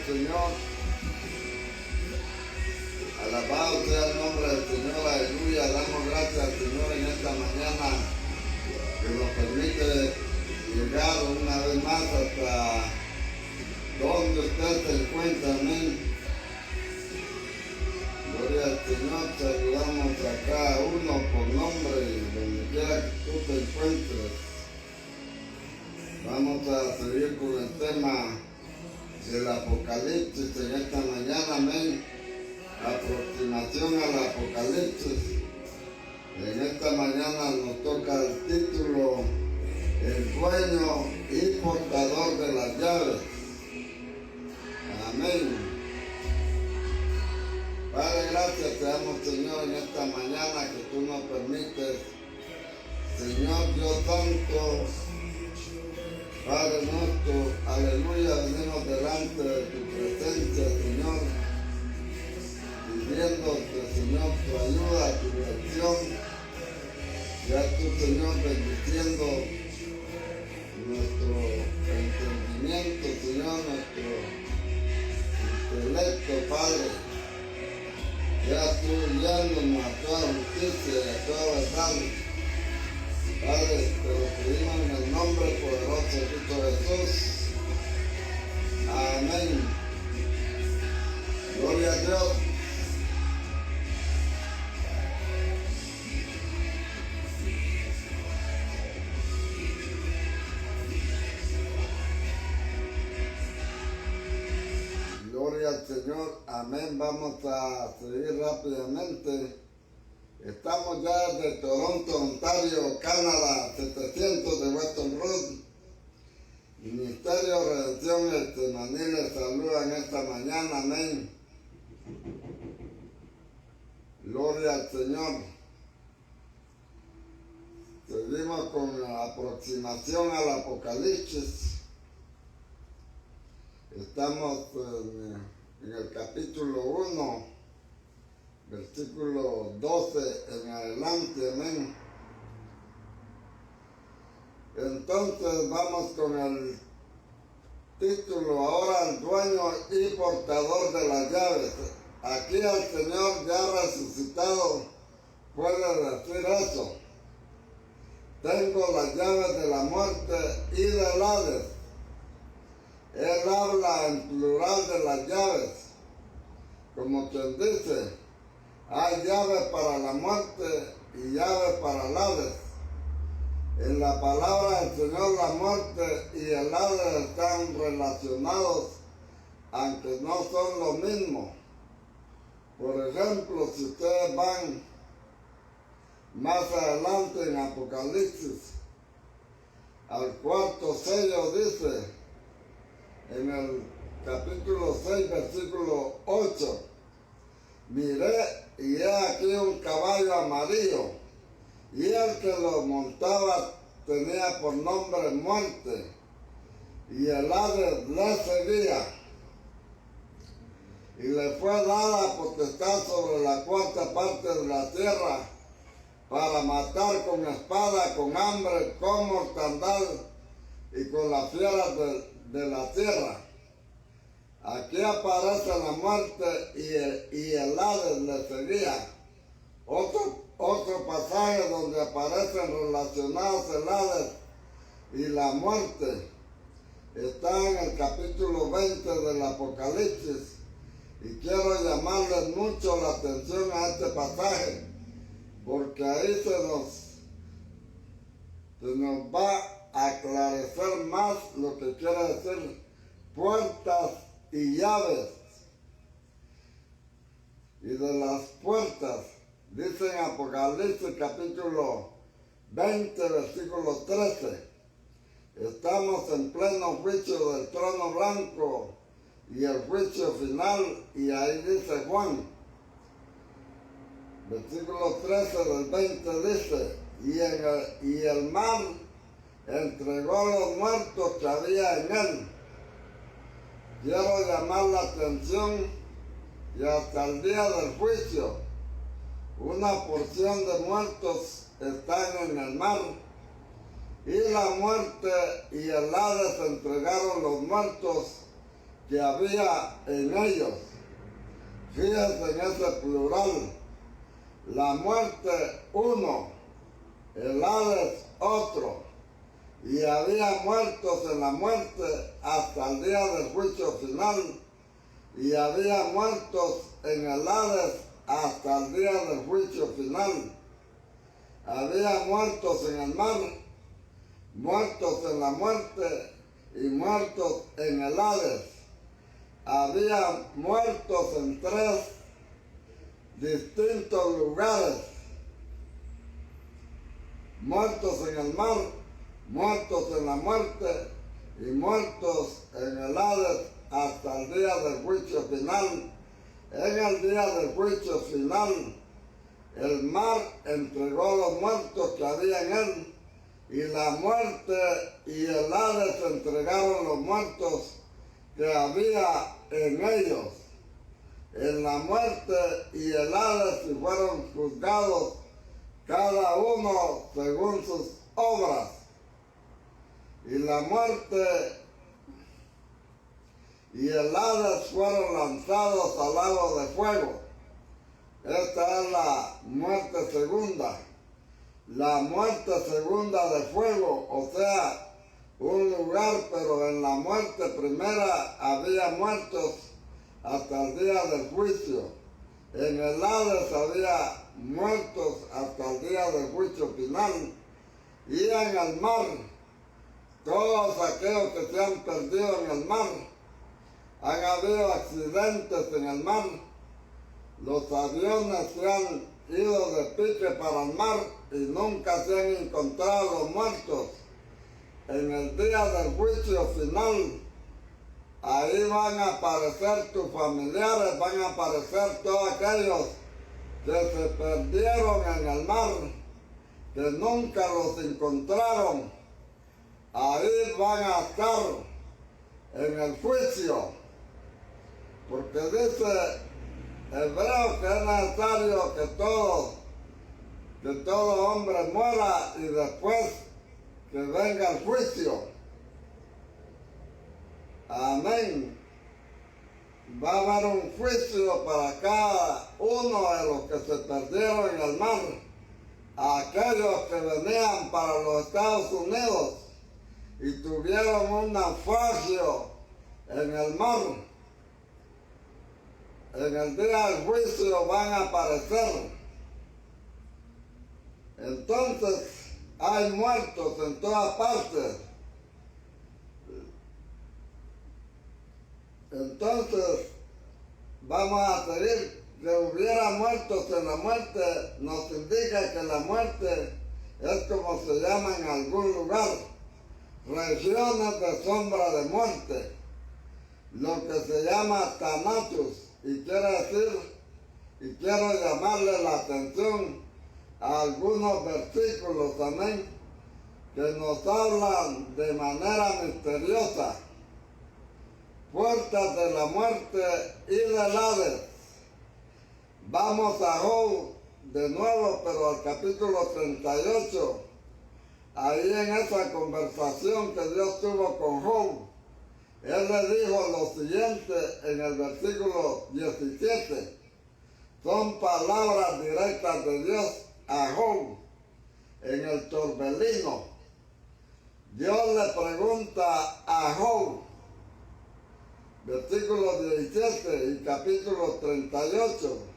Señor. Alabado sea el nombre del Señor, aleluya. Damos gracias al Señor en esta mañana que nos permite llegar una vez más hasta donde usted se encuentra, amén. Gloria al Señor, saludamos a cada uno por nombre, donde quiera que tú te encuentres. Vamos a seguir con el tema del Apocalipsis en esta mañana, amén. Aproximación al Apocalipsis. En esta mañana nos toca el título, el dueño y portador de las llaves. Amén. Padre, gracias te damos, Señor, en esta mañana que tú nos permites, Señor Dios Santo, Padre nuestro, aleluya, venimos delante de tu presencia, Señor, pidiéndote, Señor, tu ayuda, tu dirección, ya tú, Señor, bendiciendo nuestro entendimiento, Señor, nuestro intelecto, Padre, ya tú guiándonos a toda justicia y a toda verdad. Padre, te lo pedimos en el nombre poderoso de Cristo Jesús. Amén. Gloria a Dios. Gloria al Señor. Amén. Vamos a seguir rápidamente. Estamos ya desde Toronto, Ontario, Canadá, 700 de Weston Road. Ministerio Redención Maní les saluda en esta mañana, amén. Gloria al Señor. Seguimos con la aproximación al Apocalipsis. Estamos en el capítulo 1. Versículo 12 en adelante, amén. Entonces vamos con el título, ahora el dueño y portador de las llaves. Aquí el Señor ya resucitado puede decir eso. Tengo las llaves de la muerte y del Hades. Él habla en plural de las llaves, como quien dice, hay llaves para la muerte y llaves para el Hades. En la palabra del Señor la muerte y el Hades están relacionados, aunque no son lo mismo. Por ejemplo, si ustedes van más adelante en Apocalipsis, al cuarto sello dice, en el capítulo 6, versículo 8, miré y he aquí un caballo amarillo, y el que lo montaba tenía por nombre muerte, y el Hades le seguía, y le fue dada potestad sobre la cuarta parte de la tierra, para matar con espada, con hambre, con mortandad, y con las fieras de la tierra. Aquí aparece la muerte y el Hades le seguía. Otro pasaje donde aparecen relacionados el Hades y la muerte está en el capítulo 20 del Apocalipsis. Y quiero llamarles mucho la atención a este pasaje, porque ahí se nos va a aclarecer más lo que quiere decir puertas y llaves. Y de las puertas, dice en Apocalipsis capítulo 20, versículo 13, estamos en pleno juicio del trono blanco y el juicio final, y ahí dice Juan, versículo 13 del 20 dice, y el mar entregó los muertos que había en él. Quiero llamar la atención y hasta el día del juicio, una porción de muertos están en el mar, y la muerte y el Hades entregaron los muertos que había en ellos. Fíjense en ese plural. La muerte uno, el Hades otro. Y había muertos en la muerte hasta el día del juicio final. Y había muertos en el Hades hasta el día del juicio final. Había muertos en el mar, muertos en la muerte y muertos en el Hades. Había muertos en 3 distintos lugares. Muertos en el mar, muertos en la muerte y muertos en el Hades hasta el día del juicio final. En el día del juicio final, el mar entregó los muertos que había en él, y la muerte y el Hades entregaron los muertos que había en ellos. En la muerte y el Hades fueron juzgados cada uno según sus obras. Y la muerte y el Hades fueron lanzados al lago de fuego. Esta es la muerte segunda. La muerte segunda de fuego, o sea, un lugar, pero en la muerte primera había muertos hasta el día del juicio. En el Hades había muertos hasta el día del juicio final. Y en el mar, todos aquellos que se han perdido en el mar, han habido accidentes en el mar. Los aviones se han ido de pique para el mar y nunca se han encontrado los muertos. En el día del juicio final, ahí van a aparecer tus familiares, van a aparecer todos aquellos que se perdieron en el mar, que nunca los encontraron. Ahí van a estar en el juicio, porque dice Hebreo que es necesario que todo hombre muera y después que venga el juicio. Amén. Va a haber un juicio para cada uno de los que se perdieron en el mar. Aquellos que venían para los Estados Unidos y tuvieron un naufragio en el mar. En el día del juicio van a aparecer. Entonces hay muertos en todas partes. Entonces vamos a seguir. Que hubiera muertos en la muerte nos indica que la muerte es como se llama en algún lugar, regiones de sombra de muerte, lo que se llama Thanatos. Y quiere decir, y quiero llamarle la atención a algunos versículos también que nos hablan de manera misteriosa. Puertas de la muerte y del Hades. Vamos a Job de nuevo, pero al capítulo 38. Ahí en esa conversación que Dios tuvo con Job, Él le dijo lo siguiente en el versículo 17. Son palabras directas de Dios a Job en el torbellino. Dios le pregunta a Job, versículo 17 y capítulo 38,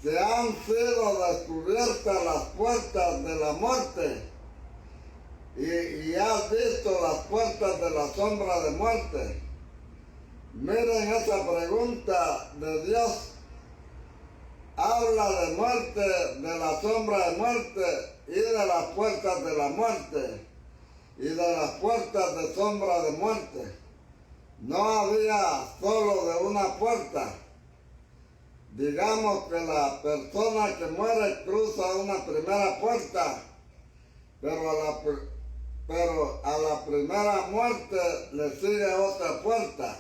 se han sido descubiertas las puertas de la muerte y has visto las puertas de la sombra de muerte. Miren esa pregunta de Dios. Habla de muerte, de la sombra de muerte y de las puertas de la muerte y de las puertas de sombra de muerte. No había solo de una puerta. Digamos que la persona que muere cruza una primera puerta, pero a la primera muerte le sigue otra puerta.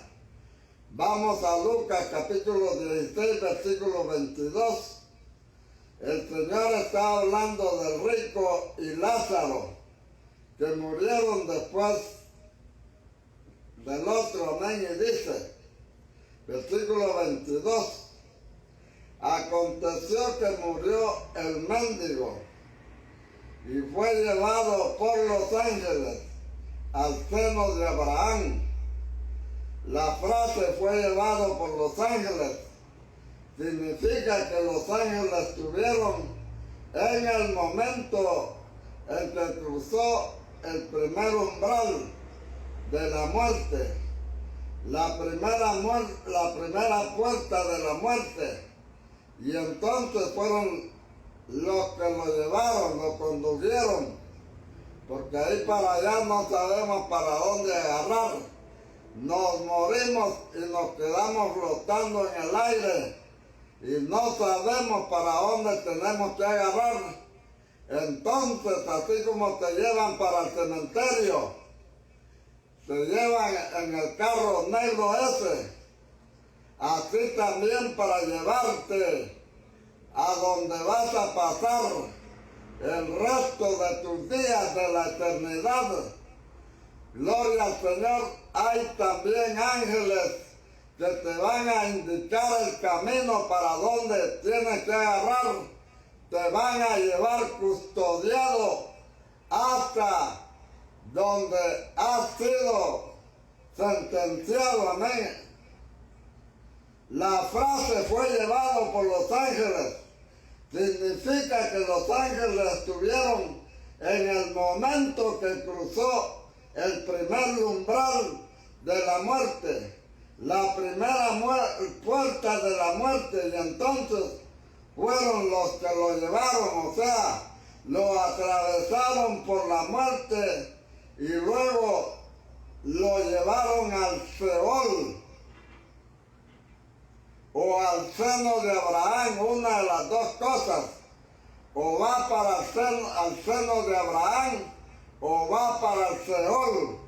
Vamos a Lucas capítulo 16, versículo 22. El Señor está hablando del rico y Lázaro, que murieron después del otro, amén, y dice, versículo 22, aconteció que murió el mendigo y fue llevado por los ángeles al seno de Abraham. La frase fue llevado por los ángeles significa que los ángeles estuvieron en el momento en que cruzó el primer umbral de la muerte, la primera puerta de la muerte, y entonces fueron los que lo llevaron, lo condujeron, porque ahí para allá no sabemos para dónde agarrar. Nos morimos y nos quedamos flotando en el aire y no sabemos para dónde tenemos que agarrar. Entonces, así como te llevan para el cementerio, te llevan en el carro negro ese, así también para llevarte a donde vas a pasar el resto de tus días de la eternidad. Gloria al Señor, hay también ángeles que te van a indicar el camino para donde tienes que agarrar. Te van a llevar custodiado hasta donde has sido sentenciado, amén. La frase fue llevado por los ángeles. Significa que los ángeles estuvieron en el momento que cruzó el primer umbral de la muerte, la primera puerta de la muerte, y entonces fueron los que lo llevaron, o sea, lo atravesaron por la muerte y luego lo llevaron al Seol o al seno de Abraham, una de las dos cosas, o va para al seno de Abraham o va para el Seol.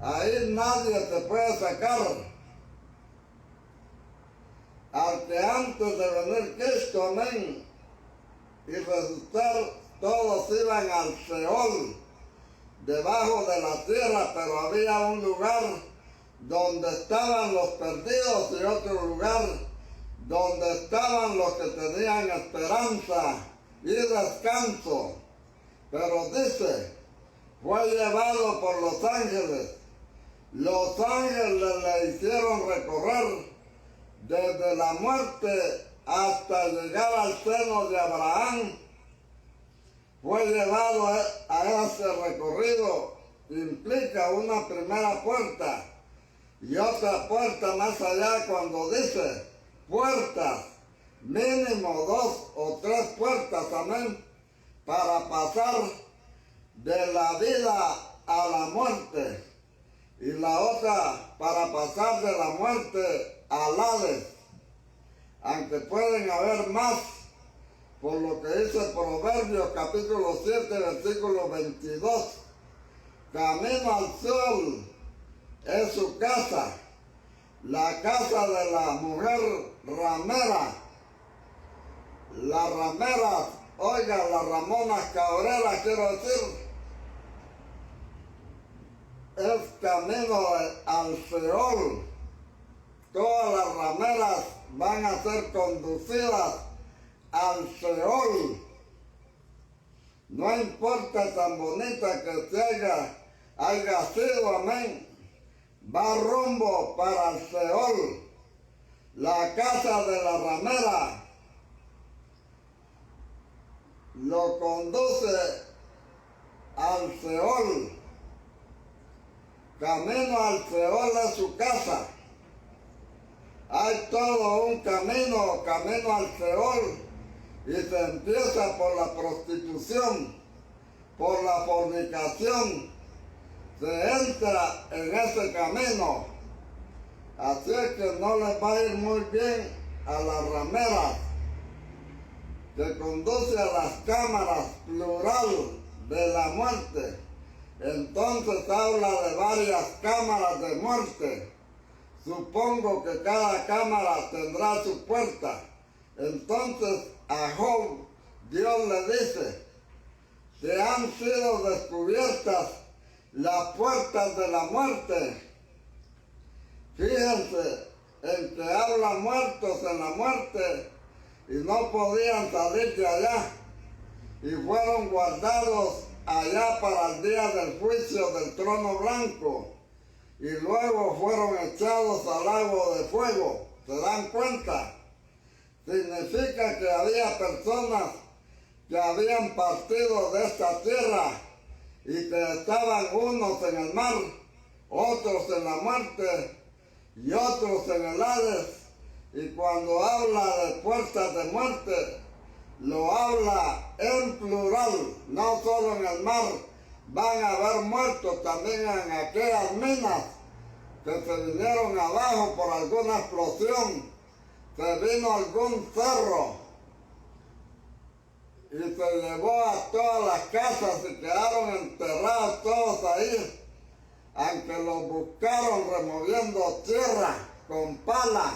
Ahí nadie te puede sacar. Al que antes de venir Cristo, amén, y resucitar, todos iban al Seol, debajo de la tierra, pero había un lugar donde estaban los perdidos y otro lugar donde estaban los que tenían esperanza y descanso. Pero dice, fue llevado por los ángeles. Los ángeles le hicieron recorrer desde la muerte hasta llegar al seno de Abraham. Fue llevado a ese recorrido, implica una primera puerta y otra puerta más allá cuando dice puertas, mínimo 2 o 3 puertas, amén, para pasar de la vida a la muerte, y la otra para pasar de la muerte al Hades, aunque pueden haber más, por lo que dice Proverbios capítulo 7, versículo 22, camino al sol es su casa, la casa de la mujer ramera. Las rameras, oiga, las ramonas cabreras, quiero decir, es camino al Seol. Todas las rameras van a ser conducidas al Seol. No importa tan bonita que se haya sido, amén, va rumbo para el Seol. La casa de la ramera lo conduce al Seol. Camino al Seol es su casa. Hay todo un camino al Seol, y se empieza por la prostitución, por la fornicación. Se entra en ese camino. Así es que no les va a ir muy bien a las rameras, que conduce a las cámaras plural de la muerte. Entonces habla de varias cámaras de muerte. Supongo que cada cámara tendrá su puerta. Entonces a Job Dios le dice, te han sido descubiertas las puertas de la muerte. Fíjense en que hablan muertos en la muerte y no podían salir de allá y fueron guardados allá para el día del juicio del trono blanco y luego fueron echados al lago de fuego. ¿Se dan cuenta? Significa que había personas que habían partido de esta tierra y que estaban unos en el mar, otros en la muerte y otros en el Hades. Y cuando habla de puertas de muerte, lo habla en plural, no solo en el mar. Van a haber muertos también en aquellas minas que se vinieron abajo por alguna explosión. Se vino algún cerro y se llevó a todas las casas y quedaron enterrados todos ahí, aunque los buscaron removiendo tierra con pala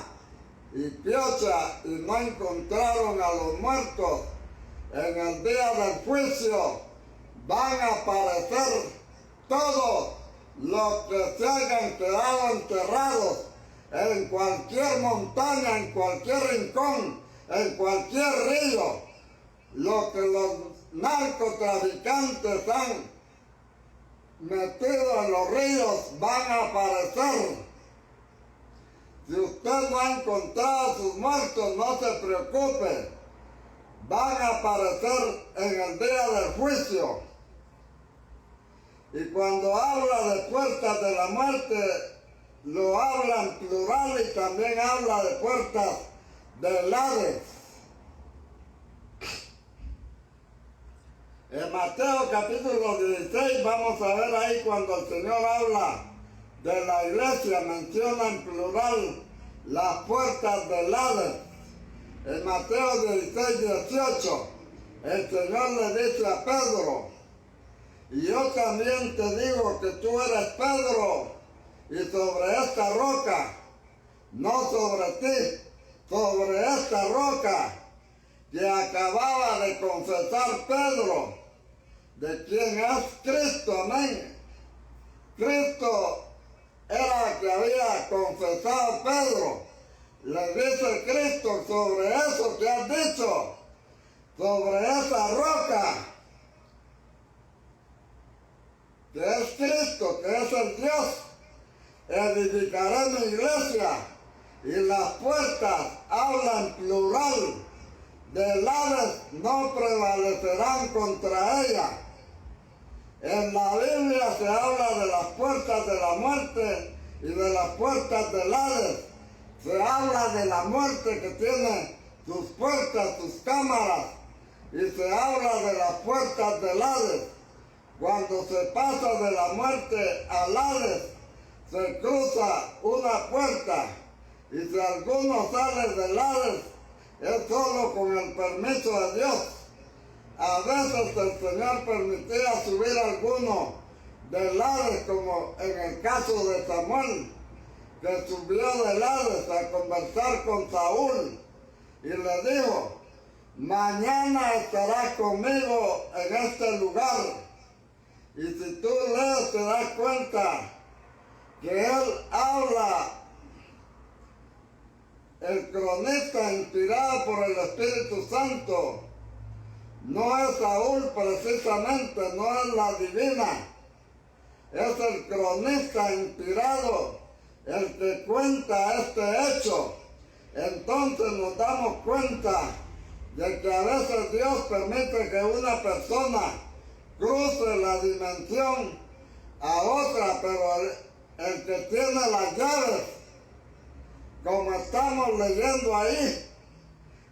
y piocha y no encontraron a los muertos. En el día del juicio van a aparecer todos los que se hayan quedado enterrados en cualquier montaña, en cualquier rincón, en cualquier río. Lo que los narcotraficantes han metido en los ríos van a aparecer. Si usted no ha encontrado a sus muertos, no se preocupe. Van a aparecer en el día del juicio. Y cuando habla de puertas de la muerte, lo habla en plural y también habla de puertas del Hades. En Mateo capítulo 16 vamos a ver ahí cuando el Señor habla de la iglesia, menciona en plural las puertas del Hades. En Mateo 16, 18, el Señor le dice a Pedro: y yo también te digo que tú eres Pedro, y sobre esta roca, no sobre ti, sobre esta roca que acababa de confesar Pedro, de quien es Cristo, amén. Cristo era el que había confesado Pedro. Le dice Cristo: sobre eso que has dicho, sobre esa roca, que es Cristo, que es el Dios, edificaré mi iglesia, y las puertas, hablan plural, del Hades no prevalecerán contra ella. En la Biblia se habla de las puertas de la muerte y de las puertas del Hades. Se habla de la muerte que tiene sus puertas, sus cámaras, y se habla de las puertas del Hades. Cuando se pasa de la muerte al Hades, se cruza una puerta, y si alguno sale del Hades, es solo con el permiso de Dios. A veces el Señor permitía subir a alguno del Hades, como en el caso de Samuel, que subió del Hades a conversar con Saúl y le dijo: mañana estarás conmigo en este lugar. Y si tú lees te das cuenta que él habla, el cronista inspirado por el Espíritu Santo. No es Saúl precisamente, no es la divina, es el cronista inspirado el que cuenta este hecho. Entonces nos damos cuenta de que a veces Dios permite que una persona cruce la dimensión a otra, pero el que tiene las llaves, como estamos leyendo ahí,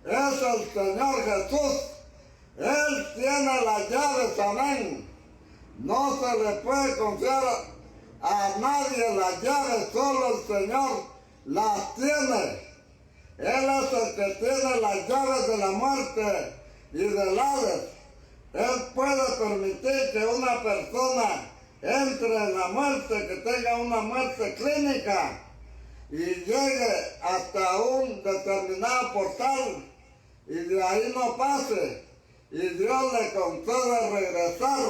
es el Señor Jesús. Él tiene las llaves, amén. No se le puede confiar a nadie las llaves, solo el Señor las tiene. Él es el que tiene las llaves de la muerte y del Hades. Él puede permitir que una persona entre en la muerte, que tenga una muerte clínica y llegue hasta un determinado portal y de ahí no pase. Y Dios le concede regresar.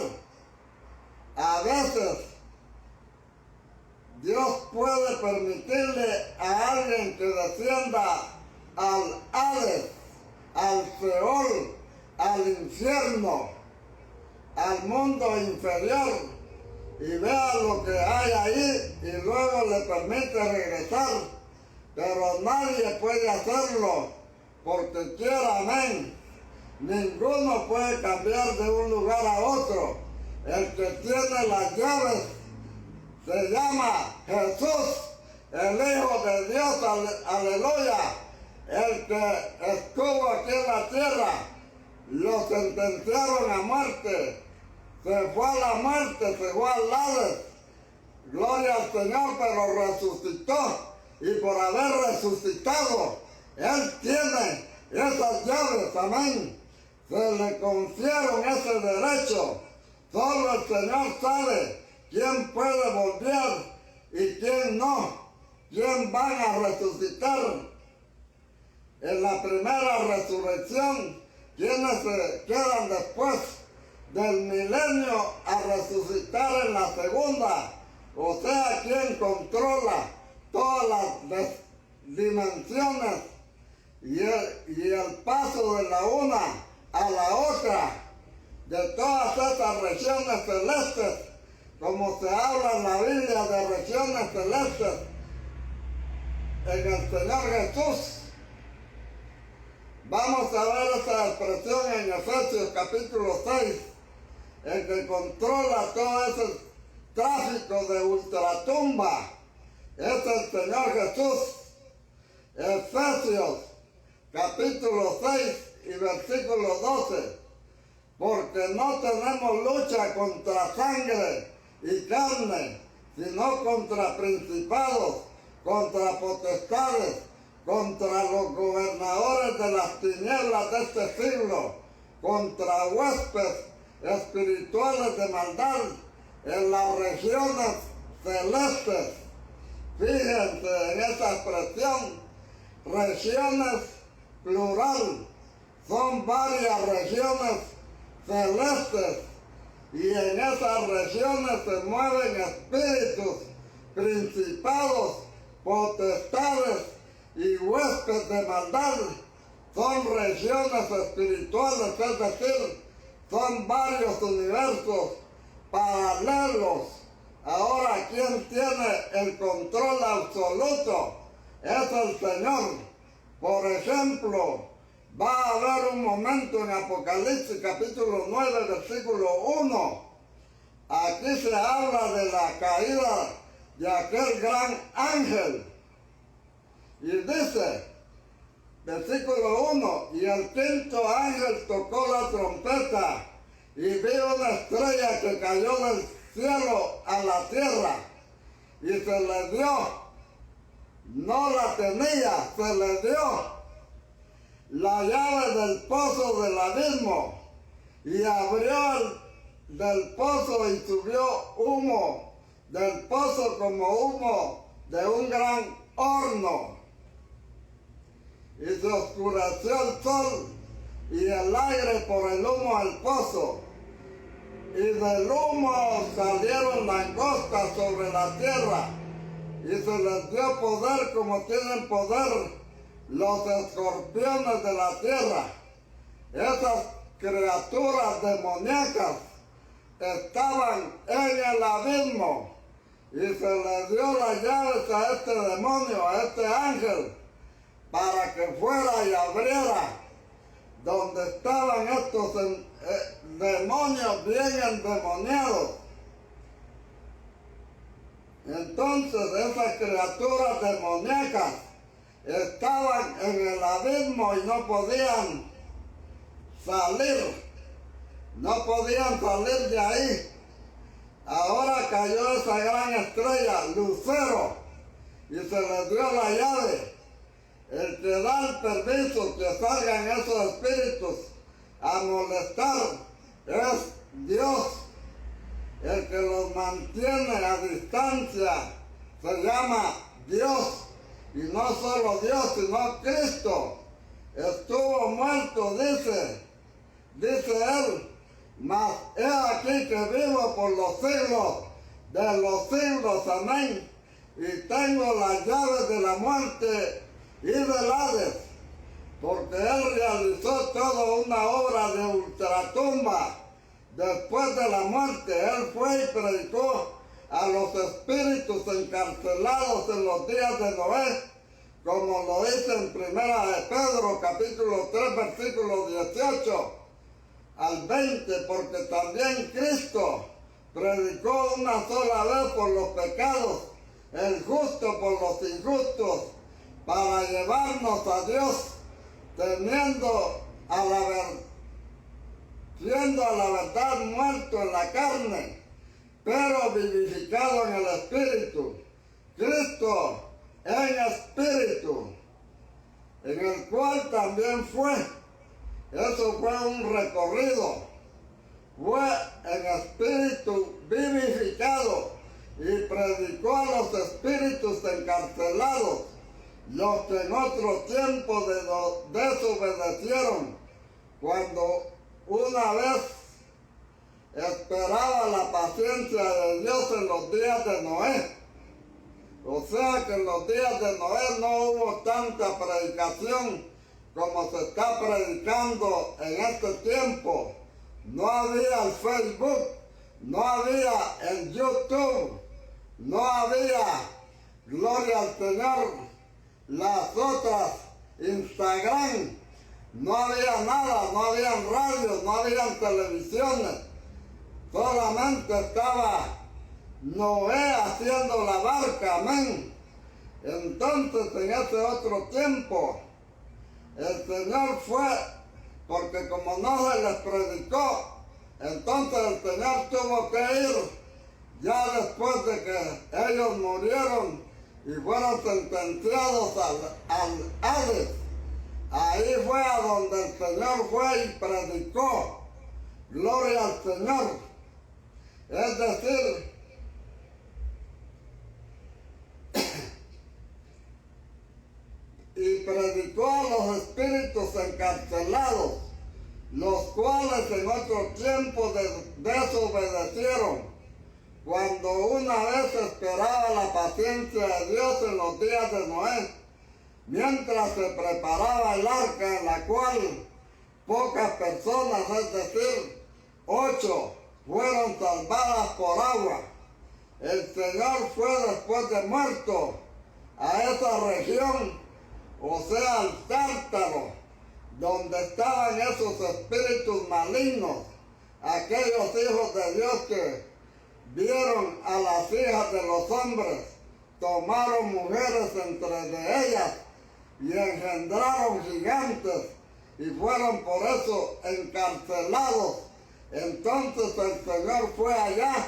A veces Dios puede permitirle a alguien que descienda al Hades, al Seol, al infierno, al mundo inferior, y vea lo que hay ahí y luego le permite regresar, pero nadie puede hacerlo porque quiera, amén. Ninguno puede cambiar de un lugar a otro. El que tiene las llaves se llama Jesús, el Hijo de Dios, aleluya. El que estuvo aquí en la tierra, lo sentenciaron a muerte, se fue a la muerte, se fue al Hades, gloria al Señor, pero resucitó, y por haber resucitado, Él tiene esas llaves, amén. Se le confieron ese derecho. Solo el Señor sabe quién puede volver y quién no, quién van a resucitar. En la primera resurrección, quienes se quedan después del milenio a resucitar en la segunda, o sea, quien controla todas las dimensiones y el paso de la una a la otra, de todas esas regiones celestes, como se habla en la Biblia de regiones celestes, en el Señor Jesús. Vamos a ver esa expresión en Efesios capítulo 6, el que controla todo ese tráfico de ultratumba es el Señor Jesús. Efesios capítulo 6 y versículo 12. Porque no tenemos lucha contra sangre y carne, sino contra principados, contra potestades, contra los gobernadores de las tinieblas de este siglo, contra huéspedes espirituales de maldad en las regiones celestes. Fíjense en esa expresión, regiones plural, son varias regiones celestes, y en esas regiones se mueven espíritus, principados, potestades y huéspedes de maldad. Son regiones espirituales, es decir, son varios universos paralelos. Ahora, ¿quién tiene el control absoluto? Es el Señor. Por ejemplo, va a haber un momento en Apocalipsis capítulo 9, versículo 1. Aquí se habla de la caída de aquel gran ángel. Y dice, versículo 1, y el quinto ángel tocó la trompeta, y vi una estrella que cayó del cielo a la tierra, y se le dio, no la tenía, se le dio la llave del pozo del abismo, y abrió del pozo y subió humo del pozo como humo de un gran horno. Y se oscureció el sol y el aire por el humo del pozo, y del humo salieron langostas sobre la tierra, y se les dio poder como tienen poder los escorpiones de la tierra. Esas criaturas demoníacas estaban en el abismo, y se les dio las llaves a este demonio, a este ángel, para que fuera y abriera donde estaban estos demonios bien endemoniados. Entonces esas criaturas demoníacas estaban en el abismo y no podían salir, de ahí. Ahora cayó esa gran estrella, Lucero, y se les dio la llave. El que da el permiso que salgan esos espíritus a molestar es Dios. El que los mantiene a distancia se llama Dios. Y no solo Dios, sino Cristo. Estuvo muerto, dice Él, mas he aquí que vivo por los siglos de los siglos, amén. y tengo las llaves de la muerte y del Hades, porque él realizó toda una obra de ultratumba. Después de la muerte, él fue y predicó a los espíritus encarcelados en los días de Noé, como lo dice en 1 de Pedro, capítulo 3, versículo 18 al 20, porque también Cristo predicó una sola vez por los pecados, el justo por los injustos, para llevarnos a Dios, siendo a la verdad muerto en la carne, pero vivificado en el Espíritu. Cristo en Espíritu, en el cual también fue. Eso fue un recorrido. Fue en espíritu vivificado y predicó a los espíritus encarcelados, los que en otro tiempo desobedecieron, cuando una vez esperaba la paciencia de Dios en los días de Noé. O sea que en los días de Noé no hubo tanta predicación como se está predicando en este tiempo. No había el Facebook, no había el YouTube, no había, gloria al Señor, las otras, Instagram, no había nada, no habían radios, no habían televisiones, solamente estaba Noé haciendo la barca, amén. Entonces en ese otro tiempo, el Señor fue, porque como no se les predicó, entonces el Señor tuvo que ir ya después de que ellos murieron y fueron sentenciados al Hades. Ahí fue a donde el Señor fue y predicó. Gloria al Señor. Es decir, y predicó a los espíritus encarcelados, los cuales en otro tiempo desobedecieron, cuando una vez esperaba la paciencia de Dios en los días de Noé, mientras se preparaba el arca, en la cual pocas personas, es decir, 8, fueron salvadas por agua. El Señor fue después de muerto a esa región, o sea, al Tártaro, donde estaban esos espíritus malignos, aquellos hijos de Dios que vieron a las hijas de los hombres, tomaron mujeres entre de ellas y engendraron gigantes y fueron por eso encarcelados. Entonces el Señor fue allá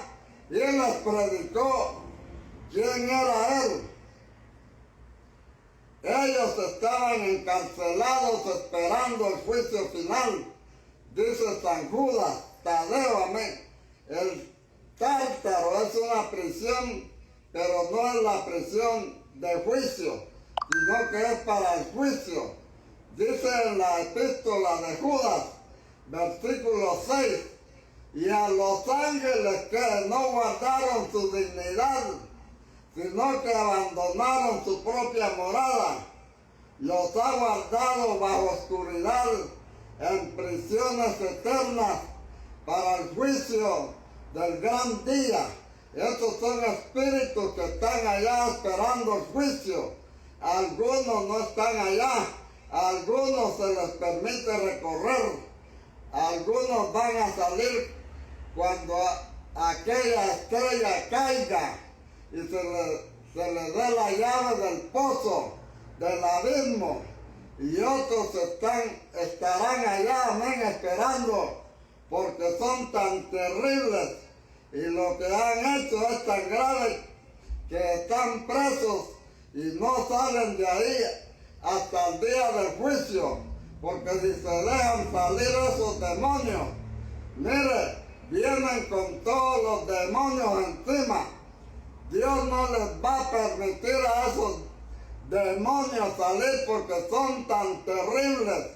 y les predicó quién era Él. Ellos estaban encarcelados esperando el juicio final. Dice San Judas Tadeo, amén. El Tártaro es una prisión, pero no es la prisión de juicio, sino que es para el juicio. Dice en la epístola de Judas, versículo 6, y a los ángeles que no guardaron su dignidad, sino que abandonaron su propia morada, los ha guardado bajo oscuridad en prisiones eternas para el juicio del gran día. Estos son espíritus que están allá esperando el juicio. Algunos no están allá, a algunos se les permite recorrer, algunos van a salir cuando aquella estrella caiga y se le dé la llave del pozo, del abismo, y otros estarán allá, amén, esperando, porque son tan terribles y lo que han hecho es tan grave que están presos y no salen de ahí hasta el día del juicio, porque si se dejan salir esos demonios, mire, vienen con todos los demonios encima. Dios no les va a permitir a esos demonios salir porque son tan terribles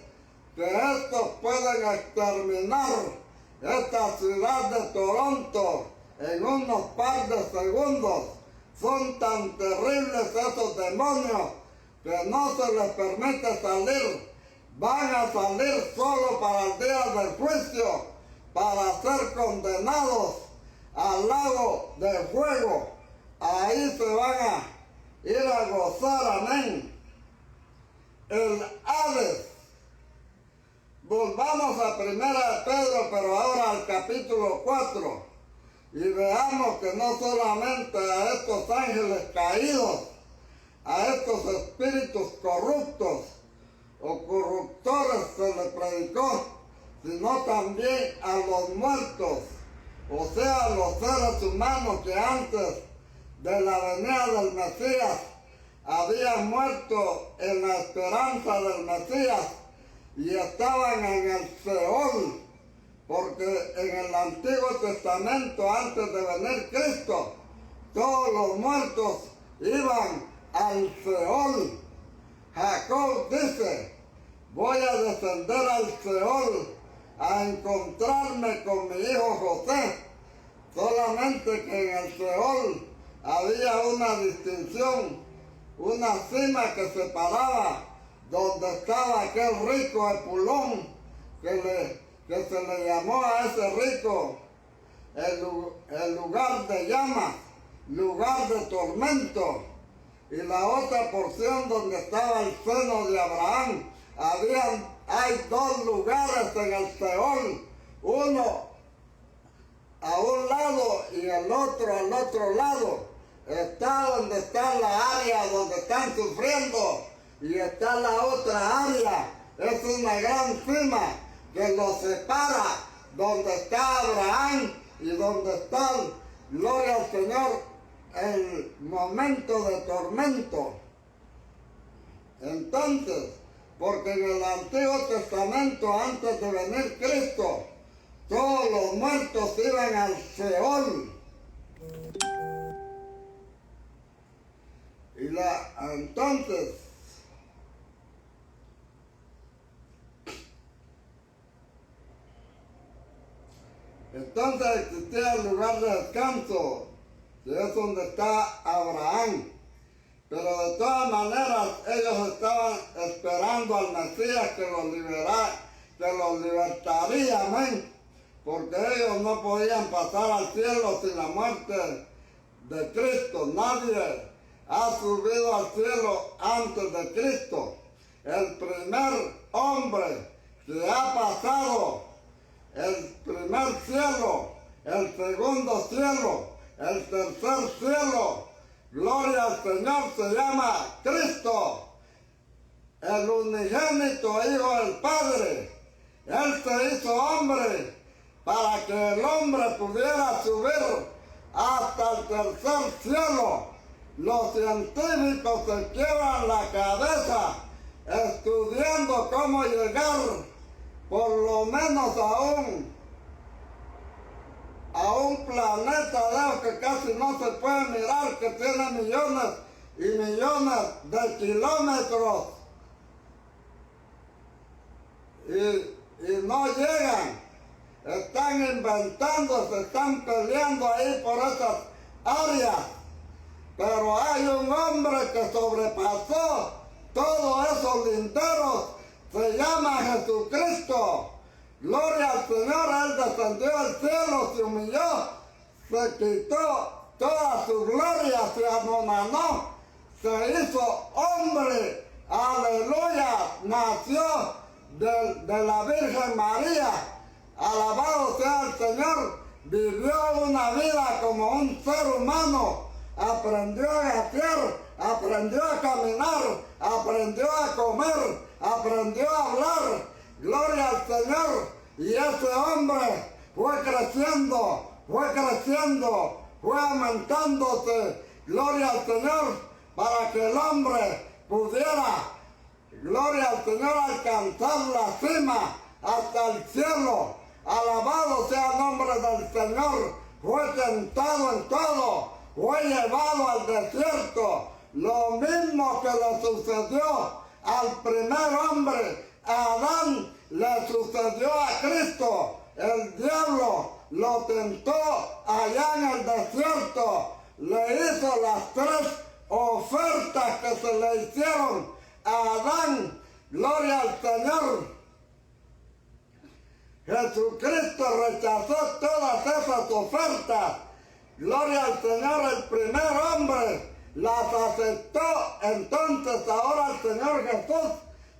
que estos pueden exterminar esta ciudad de Toronto en unos par de segundos son tan terribles esos demonios que no se les permite salir. Van a salir solo para el día del juicio, para ser condenados al lago de fuego. Ahí se van a ir a gozar, amén. El Hades. Volvamos a 1 Pedro, pero ahora al capítulo 4, y veamos que no solamente a estos ángeles caídos, a estos espíritus corruptos o corruptores se les predicó, sino también a los muertos, o sea, a los seres humanos que antes de la venida del Mesías habían muerto en la esperanza del Mesías y estaban en el Seol, porque en el Antiguo Testamento, antes de venir Cristo, todos los muertos iban al Seol. Jacob dice, voy a descender al Seol a encontrarme con mi hijo José. Solamente que en el Seol había una distinción, una cima que separaba donde estaba aquel rico Epulón, que se le llamó a ese rico el lugar de llamas, lugar de tormento, y la otra porción donde estaba el seno de Abraham. Hay dos lugares en el Seol, uno a un lado y el otro al otro lado. Está donde está la área donde están sufriendo, y está la otra área. Es una gran cima que los separa, donde está Abraham y donde está, gloria al Señor, el momento de tormento. Entonces, porque en el Antiguo Testamento, antes de venir Cristo, todos los muertos iban al Seol. Entonces existía el lugar de descanso, que es donde está Abraham. Pero de todas maneras ellos estaban esperando al Mesías que los libertaría, amén. Porque ellos no podían pasar al cielo sin la muerte de Cristo. Nadie ha subido al cielo antes de Cristo. El primer hombre que ha pasado el primer cielo, el segundo cielo, el tercer cielo, gloria al Señor, se llama Cristo, el unigénito Hijo del Padre. Él se hizo hombre para que el hombre pudiera subir hasta el tercer cielo. Los científicos se quiebran la cabeza estudiando cómo llegar por lo menos a un planeta de esos que casi no se puede mirar, que tiene millones y millones de kilómetros, y no llegan. Están inventando, se están peleando ahí por esas áreas. Pero hay un hombre que sobrepasó todos esos linderos, se llama Jesucristo. Gloria al Señor, Él descendió al cielo, se humilló, se quitó toda su gloria, se anonadó, se hizo hombre, aleluya, nació de la Virgen María, alabado sea el Señor, vivió una vida como un ser humano, aprendió a gatear, aprendió a caminar, aprendió a comer, aprendió a hablar. Gloria al Señor. Y ese hombre fue creciendo, fue aumentándose. Gloria al Señor, para que el hombre pudiera, gloria al Señor, alcanzar la cima hasta el cielo. Alabado sea el nombre del Señor. Fue tentado en todo, fue llevado al desierto. Lo mismo que le sucedió al primer hombre, a Adán, le sucedió a Cristo. El diablo lo tentó allá en el desierto, le hizo las tres ofertas que se le hicieron a Adán. Gloria al Señor. Jesucristo rechazó todas esas ofertas. Gloria al Señor. El primer hombre las aceptó. Entonces ahora el Señor Jesús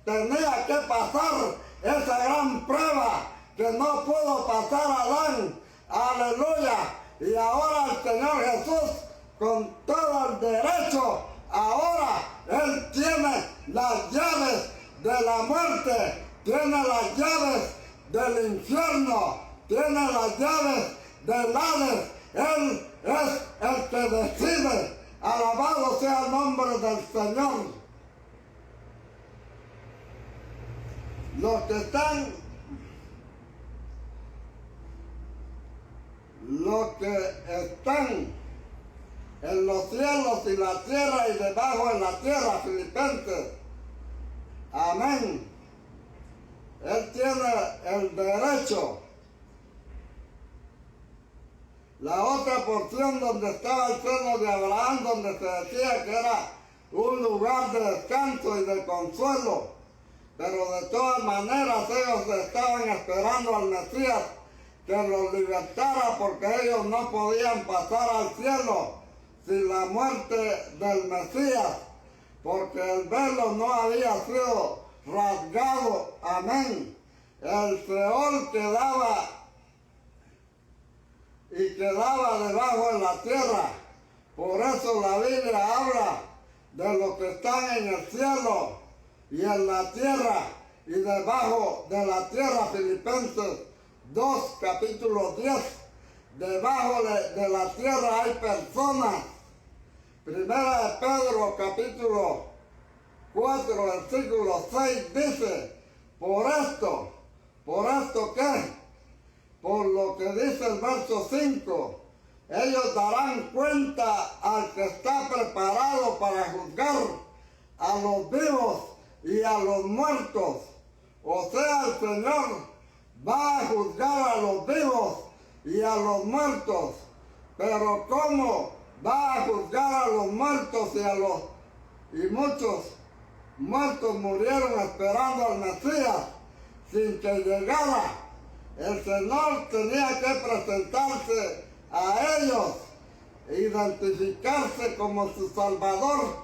tenía que pasar esa gran prueba que no pudo pasar Adán. Aleluya. Y ahora el Señor Jesús, con todo el derecho, ahora Él tiene las llaves de la muerte, tiene las llaves del infierno, tiene las llaves del Hades. Él es el que decide. Alabado sea el nombre del Señor. Los que están en los cielos y la tierra y debajo de la tierra, Filipenses. Amén. Él tiene el derecho. La otra porción donde estaba el seno de Abraham, donde se decía que era un lugar de descanso y de consuelo, pero de todas maneras ellos estaban esperando al Mesías que los libertara, porque ellos no podían pasar al cielo sin la muerte del Mesías, porque el velo no había sido rasgado. Amén. El Seol quedaba debajo de la tierra. Por eso la Biblia habla de los que están en el cielo y en la tierra y debajo de la tierra. Filipenses 2, capítulo 10. Debajo de la tierra hay personas. Primera de Pedro, capítulo 4, versículo 6 dice: por esto ¿qué? Por lo que dice el verso 5, ellos darán cuenta al que está preparado para juzgar a los vivos y a los muertos. O sea, el Señor va a juzgar a los vivos y a los muertos. Pero ¿cómo va a juzgar a los muertos y muchos muertos murieron esperando al Mesías sin que llegara? El Señor tenía que presentarse a ellos, identificarse como su Salvador.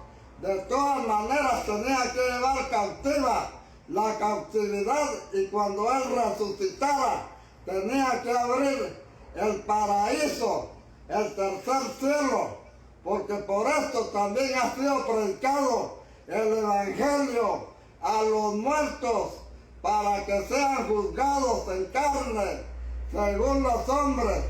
De todas maneras tenía que llevar cautiva la cautividad, y cuando Él resucitara tenía que abrir el paraíso, el tercer cielo, porque por esto también ha sido predicado el Evangelio a los muertos, para que sean juzgados en carne, según los hombres,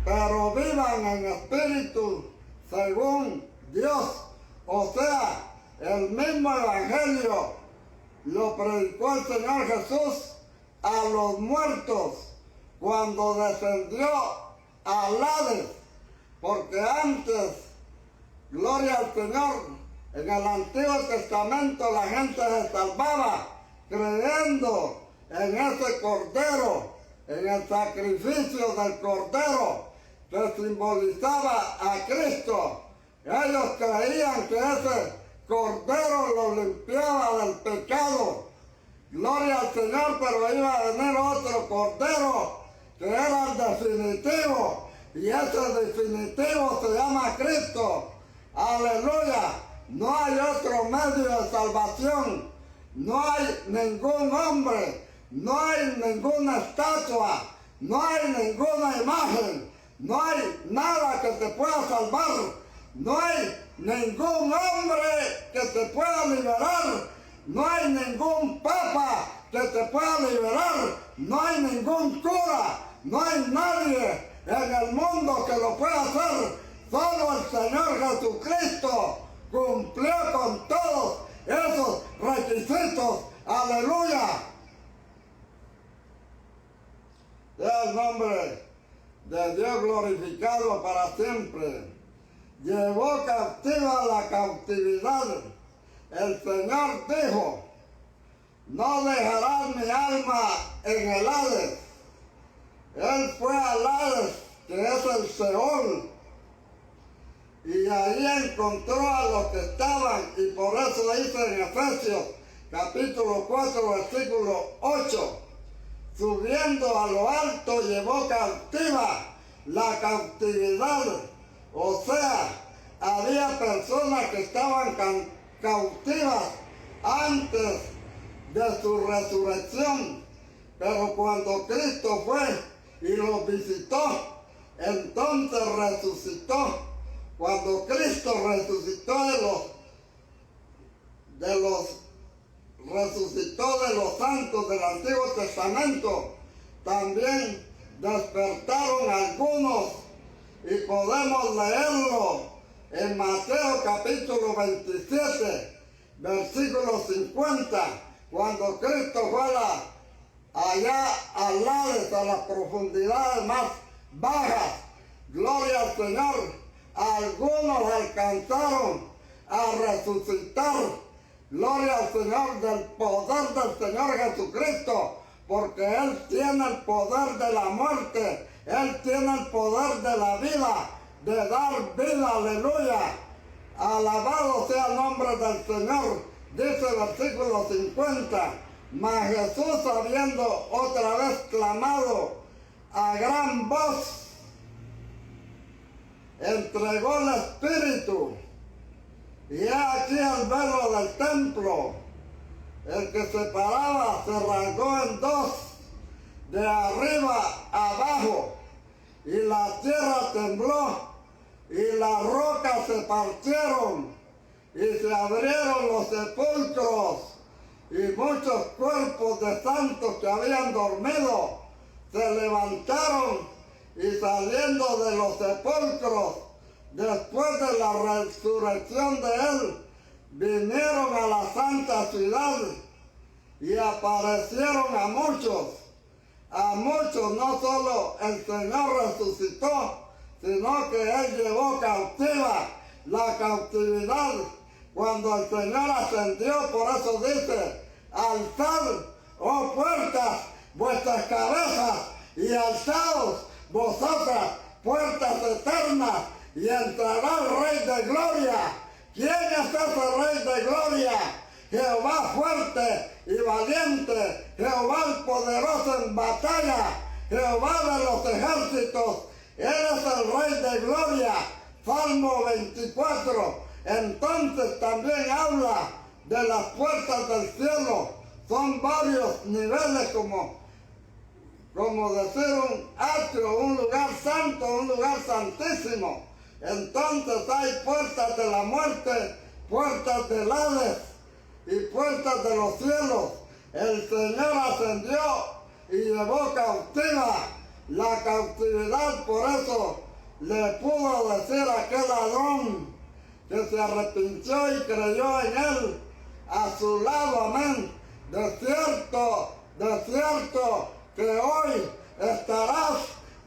pero vivan en espíritu, según Dios. O sea, el mismo Evangelio lo predicó el Señor Jesús a los muertos cuando descendió al Hades, porque antes, gloria al Señor, en el Antiguo Testamento la gente se salvaba creyendo en ese cordero, en el sacrificio del cordero que simbolizaba a Cristo. Ellos creían que ese cordero los limpiaba del pecado. Gloria al Señor, pero iba a venir otro cordero que era el definitivo, y ese definitivo se llama Cristo. Aleluya. No hay otro medio de salvación. No hay ningún hombre, no hay ninguna estatua, no hay ninguna imagen, no hay nada que te pueda salvar, no hay ningún hombre que te pueda liberar, no hay ningún papa que te pueda liberar, no hay ningún cura, no hay nadie en el mundo que lo pueda hacer. Solo el Señor Jesucristo cumplió con todos esos requisitos. Aleluya. Sea el nombre de Dios glorificado para siempre. Llevó cautiva la cautividad. El Señor dijo: no dejarás mi alma en el Hades. Él fue al Hades, que es el Seol, y allí encontró a los que estaban, y por eso dice en Efesios capítulo 4 versículo 8, subiendo a lo alto llevó cautiva la cautividad. O sea, había personas que estaban cautivas antes de su resurrección, pero cuando Cristo fue y los visitó, entonces resucitó. Cuando Cristo resucitó resucitó de los santos del Antiguo Testamento, también despertaron algunos, y podemos leerlo en Mateo capítulo 27, versículo 50, cuando Cristo fue allá al lado, a las profundidades más bajas. Gloria al Señor. Algunos alcanzaron a resucitar. Gloria al Señor, del poder del Señor Jesucristo, porque Él tiene el poder de la muerte, Él tiene el poder de la vida, de dar vida, aleluya. Alabado sea el nombre del Señor. Dice el versículo 50, mas Jesús, habiendo otra vez clamado a gran voz, entregó el Espíritu. Y he aquí el velo del templo, el que separaba, se rasgó en dos, de arriba abajo, y la tierra tembló, y las rocas se partieron, y se abrieron los sepulcros, y muchos cuerpos de santos que habían dormido se levantaron, y saliendo de los sepulcros, después de la resurrección de Él, vinieron a la santa ciudad y aparecieron a muchos. A muchos no solo el Señor resucitó, sino que Él llevó cautiva la cautividad. Cuando el Señor ascendió, por eso dice, alzad, oh puertas, vuestras cabezas, y alzaos vosotras, puertas eternas, y entrará el Rey de Gloria. ¿Quién es ese Rey de Gloria? Jehová fuerte y valiente, Jehová el poderoso en batalla, Jehová de los ejércitos. Él es el Rey de Gloria. Salmo 24. Entonces también habla de las puertas del cielo. Son varios niveles, como decir un atrio, un lugar santo, un lugar santísimo. Entonces hay puertas de la muerte, puertas del Hades y puertas de los cielos. El Señor ascendió y llevó cautiva la cautividad. Por eso le pudo decir a aquel ladrón que se arrepintió y creyó en Él, a su lado, amén: de cierto que hoy estarás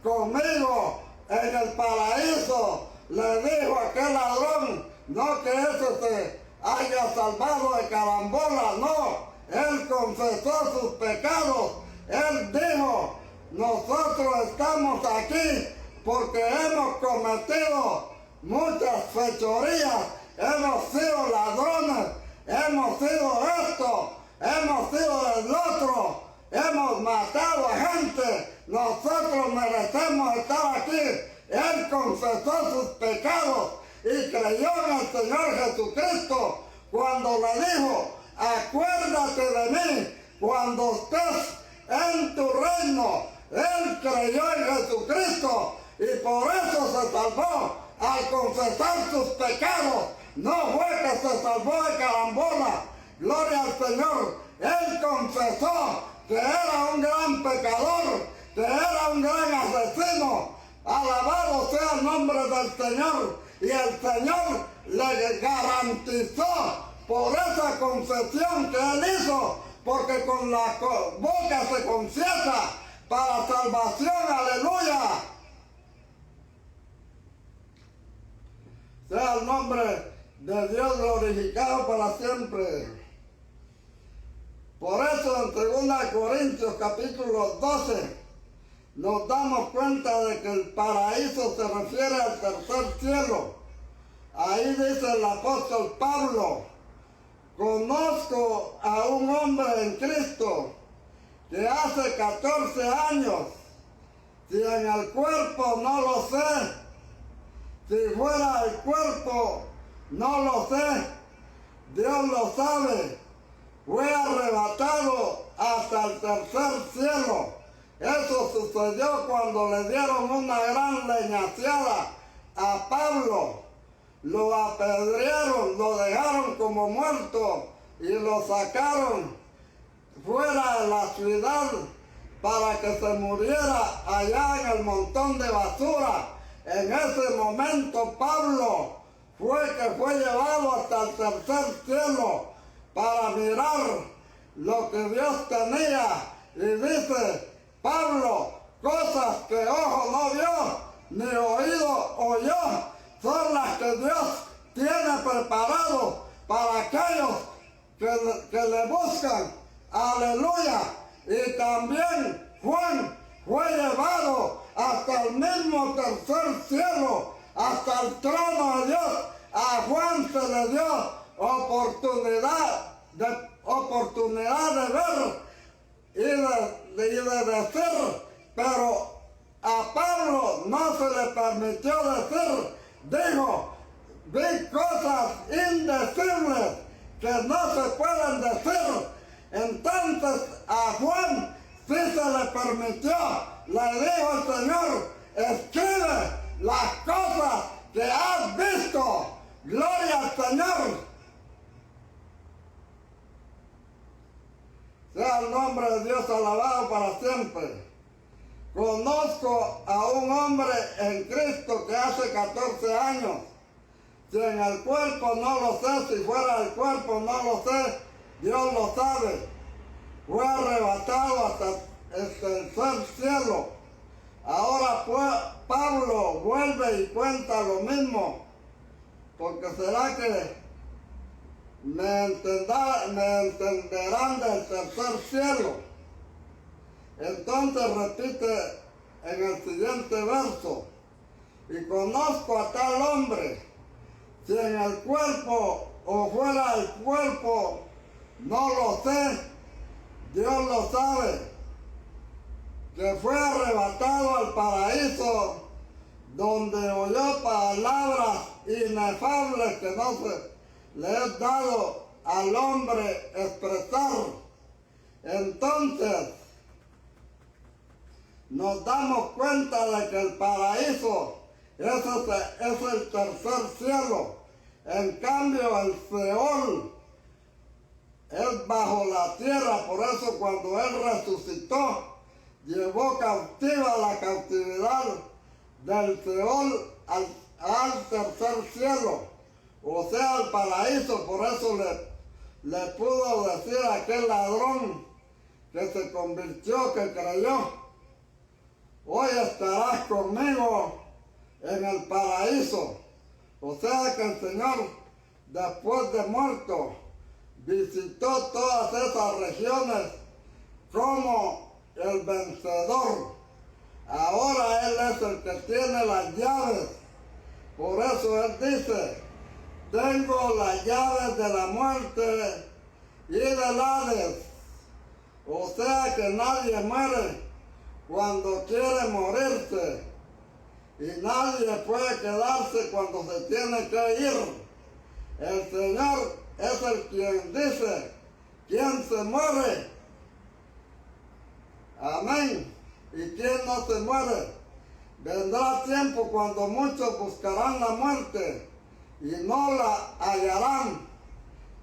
conmigo en el paraíso. Le dijo aquel ladrón, no que ese se haya salvado de carambola, no. Él confesó sus pecados. Él dijo, nosotros estamos aquí porque hemos cometido muchas fechorías, hemos sido ladrones, hemos sido esto, hemos sido el otro, hemos matado a gente, nosotros merecemos estar aquí. Él confesó sus pecados y creyó en el Señor Jesucristo cuando le dijo, acuérdate de mí cuando estés en tu reino. Él creyó en Jesucristo y por eso se salvó al confesar sus pecados. No fue que se salvó de carambola. Gloria al Señor. Él confesó que era un gran pecador, que era un gran asesino. Alabado sea el nombre del Señor. Y el Señor le garantizó por esa confesión que él hizo, porque con la boca se confiesa para salvación. Aleluya. Sea el nombre de Dios glorificado para siempre. Por eso en 2 Corintios capítulo 12 nos damos cuenta de que el paraíso se refiere al tercer cielo. Ahí dice el apóstol Pablo: conozco a un hombre en Cristo que hace 14 años, si en el cuerpo no lo sé, si fuera el cuerpo no lo sé, Dios lo sabe, fue arrebatado hasta el tercer cielo. Eso sucedió cuando le dieron una gran leñaciada a Pablo. Lo apedrearon, lo dejaron como muerto y lo sacaron fuera de la ciudad para que se muriera allá en el montón de basura. En ese momento Pablo fue llevado hasta el tercer cielo para mirar lo que Dios tenía. Y dice Pablo: cosas que ojo no vio, ni oído oyó, son las que Dios tiene preparado para aquellos que le buscan. Aleluya. Y también Juan fue llevado hasta el mismo tercer cielo, hasta el trono de Dios. A Juan se le dio oportunidad de ver y de decir, pero a Pablo no se le permitió decir. Dijo: vi cosas indecibles que no se pueden decir. Entonces a Juan sí se le permitió. Le dijo el Señor: escribe las cosas que has visto. Gloria al Señor. Sea el nombre de Dios alabado para siempre. Conozco a un hombre en Cristo que hace 14 años, si en el cuerpo no lo sé, si fuera del cuerpo no lo sé, Dios lo sabe, fue arrebatado hasta el tercer cielo. Ahora pues, Pablo vuelve y cuenta lo mismo, porque será que me entenderán del tercer cielo. Entonces repite en el siguiente verso: y conozco a tal hombre, si en el cuerpo o fuera del cuerpo no lo sé, Dios lo sabe, que fue arrebatado al paraíso, donde oyó palabras inefables que no se le es dado al hombre expresar. Entonces nos damos cuenta de que el paraíso es el tercer cielo. En cambio el Seol es bajo la tierra. Por eso cuando Él resucitó, llevó cautiva la cautividad del Seol al tercer cielo, o sea, al paraíso. Por eso le pudo decir a aquel ladrón que se convirtió, que creyó: hoy estarás conmigo en el paraíso. O sea que el Señor, después de muerto, visitó todas esas regiones como el vencedor. Ahora Él es el que tiene las llaves. Por eso Él dice: tengo las llaves de la muerte y del Hades. O sea que nadie muere cuando quiere morirse, y nadie puede quedarse cuando se tiene que ir. El Señor es el quien dice quién se muere. Amén. ¿Y quién no se muere? Vendrá tiempo cuando muchos buscarán la muerte y no la hallarán,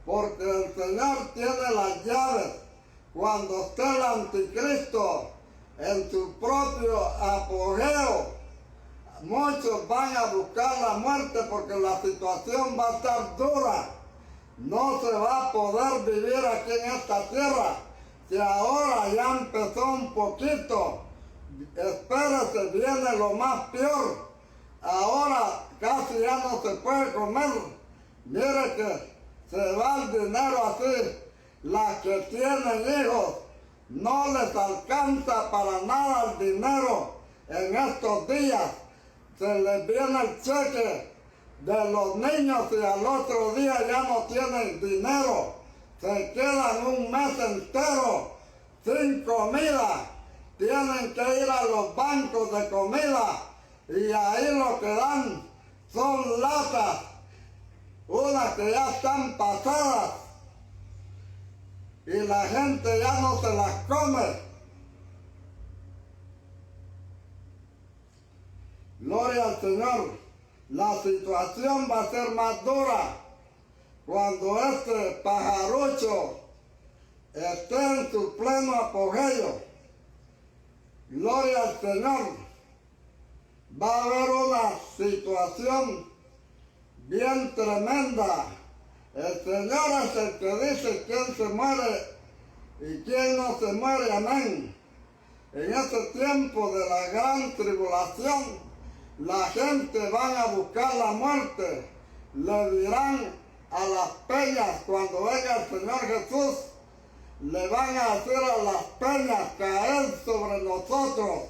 porque el Señor tiene las llaves. Cuando esté el anticristo en su propio apogeo, muchos van a buscar la muerte, porque la situación va a estar dura. No se va a poder vivir aquí en esta tierra. Si ahora ya empezó un poquito, espérese, viene lo más peor. Ahora casi ya no se puede comer. Mire que se va el dinero así. Las que tienen hijos no les alcanza para nada el dinero en estos días. Se les viene el cheque de los niños y al otro día ya no tienen dinero. Se quedan un mes entero sin comida. Tienen que ir a los bancos de comida y ahí lo que dan son latas, unas que ya están pasadas y la gente ya no se las come. Gloria al Señor. La situación va a ser más dura cuando este pajarucho esté en su pleno apogeo. Gloria al Señor. Va a haber una situación bien tremenda. El Señor es el que dice quién se muere y quién no se muere. Amén. En este tiempo de la gran tribulación, la gente va a buscar la muerte. Le dirán a las peñas cuando venga el Señor Jesús, le van a hacer a las peñas caer sobre nosotros.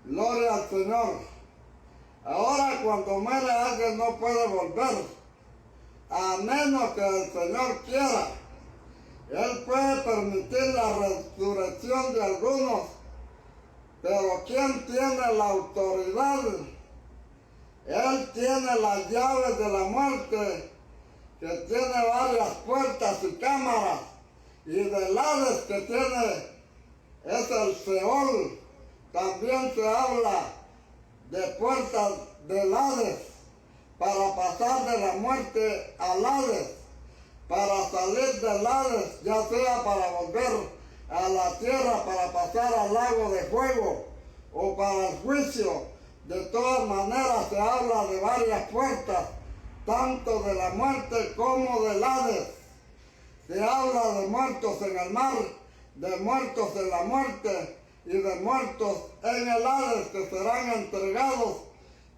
Gloria al Señor. Ahora cuando muere alguien no puede volver, a menos que el Señor quiera. Él puede permitir la resurrección de algunos, pero ¿quién tiene la autoridad? Él tiene las llaves de la muerte, que tiene varias puertas y cámaras, y del Hades que tiene es el Seol. También se habla de puertas del Hades, para pasar de la muerte al Hades, para salir del Hades, ya sea para volver a la tierra, para pasar al lago de fuego o para el juicio. De todas maneras se habla de varias puertas, tanto de la muerte como del Hades. Se habla de muertos en el mar, de muertos en la muerte y de muertos en el Hades, que serán entregados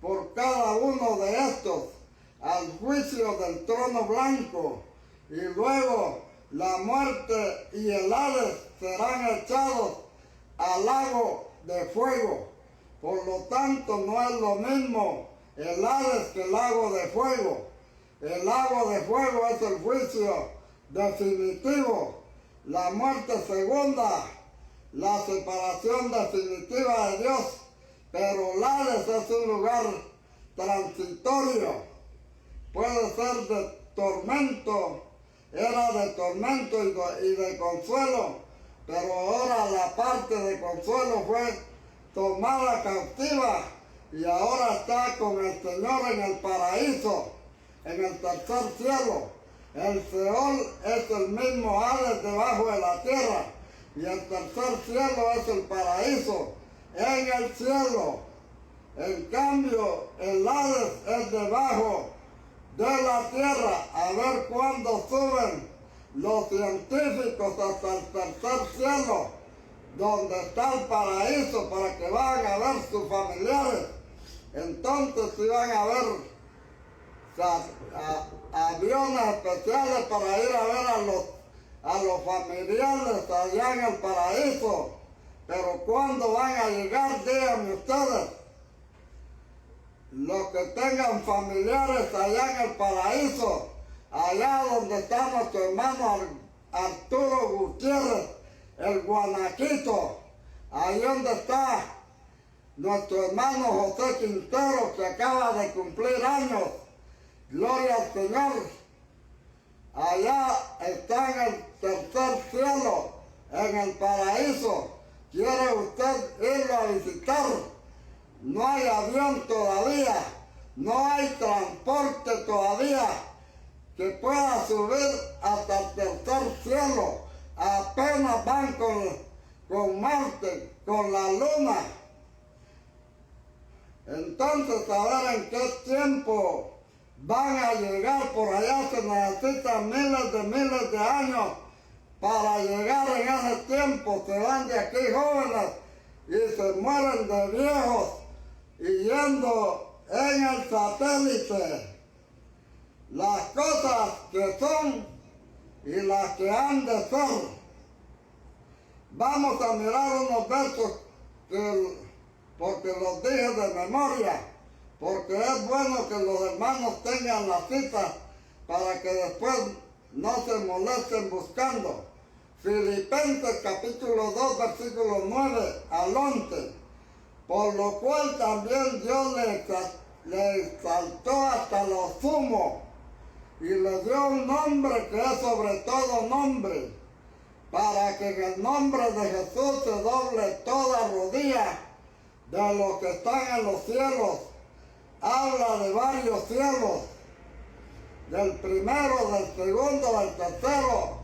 por cada uno de estos al juicio del trono blanco. Y luego la muerte y el Hades serán echados al lago de fuego. Por lo tanto, no es lo mismo el Hades que el lago de fuego. El lago de fuego es el juicio definitivo. La muerte segunda, la separación definitiva de Dios. Pero el Hades es un lugar transitorio. Puede ser de tormento, era de tormento y de consuelo, pero ahora la parte de consuelo fue tomada cautiva y ahora está con el Señor en el paraíso, en el tercer cielo. El Seol es el mismo Hades debajo de la tierra y el tercer cielo es el paraíso en el cielo. En cambio, el Hades es debajo de la tierra. A ver cuándo suben los científicos hasta el tercer cielo, donde está el paraíso, para que vayan a ver sus familiares. Entonces sí van a ver aviones especiales para ir a ver a los familiares allá en el paraíso. Pero ¿cuándo van a llegar? Díganme ustedes. Los que tengan familiares allá en el paraíso, allá donde está nuestro hermano Arturo Gutiérrez, el Guanaquito, ahí donde está nuestro hermano José Quintero, que acaba de cumplir años. Gloria al Señor. Allá está en el tercer cielo, en el paraíso. ¿Quiere usted irlo a visitar? No hay avión todavía, no hay transporte todavía que pueda subir hasta el tercer cielo. Apenas van con Marte, con la Luna. Entonces, a ver en qué tiempo van a llegar. Por allá se necesitan miles de años para llegar en ese tiempo. Se van de aquí jóvenes y se mueren de viejos y yendo en el satélite. Las cosas que son y las que han de ser. Vamos a mirar unos versos porque los dije de memoria, porque es bueno que los hermanos tengan la cita para que después no se molesten buscando. Filipenses capítulo 2, versículo 9 al 11. Por lo cual también Dios le exaltó hasta lo sumo y le dio un nombre que es sobre todo nombre, para que en el nombre de Jesús se doble toda rodilla de los que están en los cielos. Habla de varios cielos, del primero, del segundo, del tercero,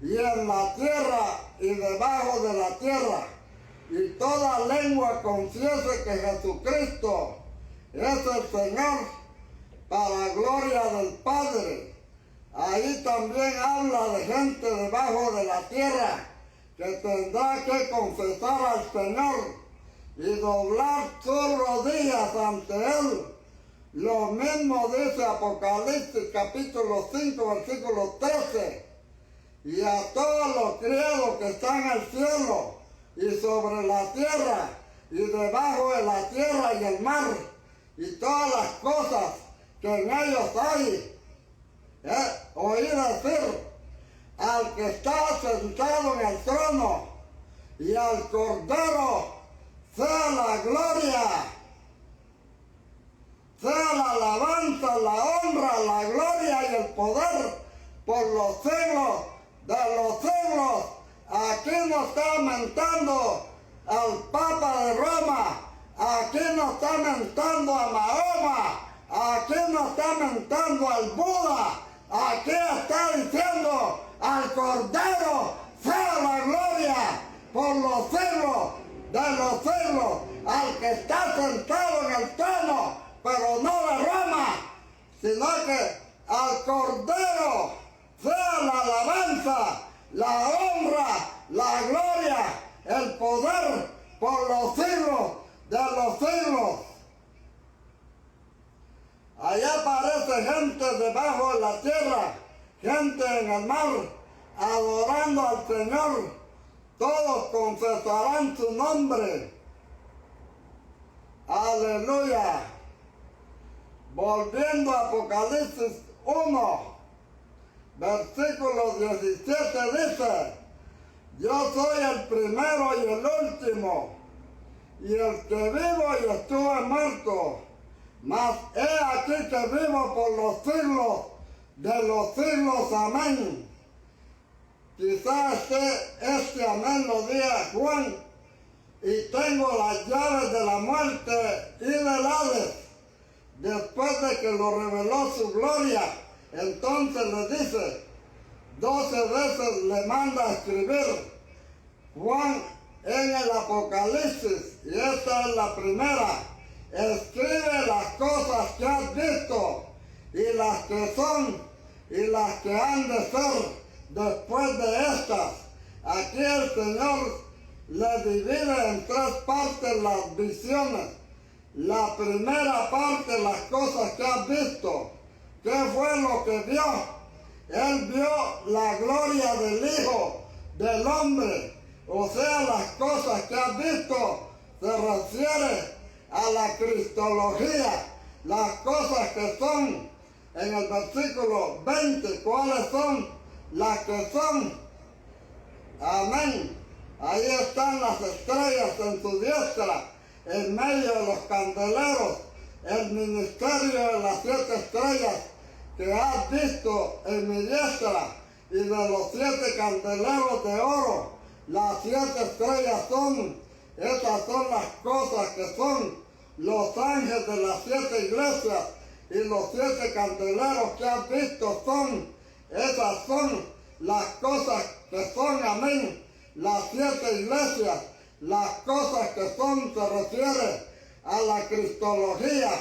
y en la tierra y debajo de la tierra. Y toda lengua confiese que Jesucristo es el Señor, para gloria del Padre. Ahí también habla de gente debajo de la tierra que tendrá que confesar al Señor y doblar sus rodillas ante Él. Lo mismo dice Apocalipsis capítulo 5, versículo 13. Y a todos los criados que están en el cielo y sobre la tierra y debajo de la tierra y el mar y todas las cosas que en ellos hay, oí decir al que está sentado en el trono y al Cordero sea la gloria, sea la alabanza, la honra, la gloria y el poder por los siglos de los siglos. Aquí no está mentando al Papa de Roma, aquí no está mentando a Mahoma, aquí no está mentando al Buda, aquí está diciendo al Cordero sea la gloria por los siglos de los siglos, al que está sentado en el trono, pero no de Roma, sino que al Cordero sea la alabanza, la honra, la gloria, el poder por los siglos de los siglos. Allá aparece gente debajo de la tierra, gente en el mar, adorando al Señor. Todos confesarán su nombre. Aleluya. Volviendo a Apocalipsis 1, versículo 17 dice: yo soy el primero y el último, y el que vivo y estuve muerto, mas he aquí que vivo por los siglos de los siglos. Amén. Quizás este amén lo diga Juan, y tengo las llaves de la muerte y del Hades. Después de que lo reveló su gloria, entonces le dice, 12 veces le manda a escribir. Juan en el Apocalipsis, y esta es la primera, escribe las cosas que has visto, y las que son, y las que han de ser después de estas. Aquí el Señor le divide en tres partes las visiones. La primera parte, las cosas que has visto. ¿Qué fue lo que vio? Él vio la gloria del Hijo del Hombre. O sea, las cosas que has visto se refiere a la cristología. Las cosas que son, en el versículo 20, ¿cuáles son? Las que son. Amén. Ahí están las estrellas en su diestra, en medio de los candeleros, el ministerio de las 7 estrellas que has visto en mi diestra, y de los 7 candeleros de oro, las 7 estrellas son, esas son las cosas que son los ángeles de las 7 iglesias, y los 7 candeleros que has visto son, esas son las cosas que son, amén. Las 7 iglesias, las cosas que son, se refiere a la cristología,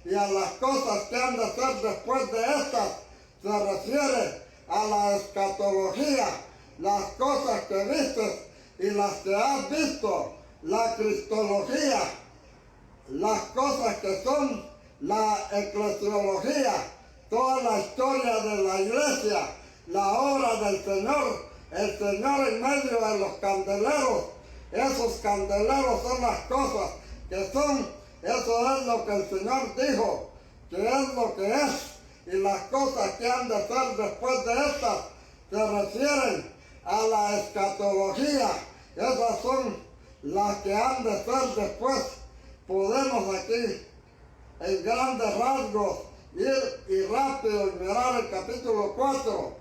y a las cosas que han de ser después de estas se refiere a la escatología. Las cosas que vistes y las que has visto, la cristología. Las cosas que son, la eclesiología, toda la historia de la iglesia, la obra del Señor, el Señor en medio de los candeleros. Esos candeleros son las cosas que son, eso es lo que el Señor dijo, que es lo que es, y las cosas que han de ser después de estas se refieren a la escatología. Esas son las que han de ser después. Podemos aquí, en grandes rasgos, ir y rápido y mirar el capítulo 4.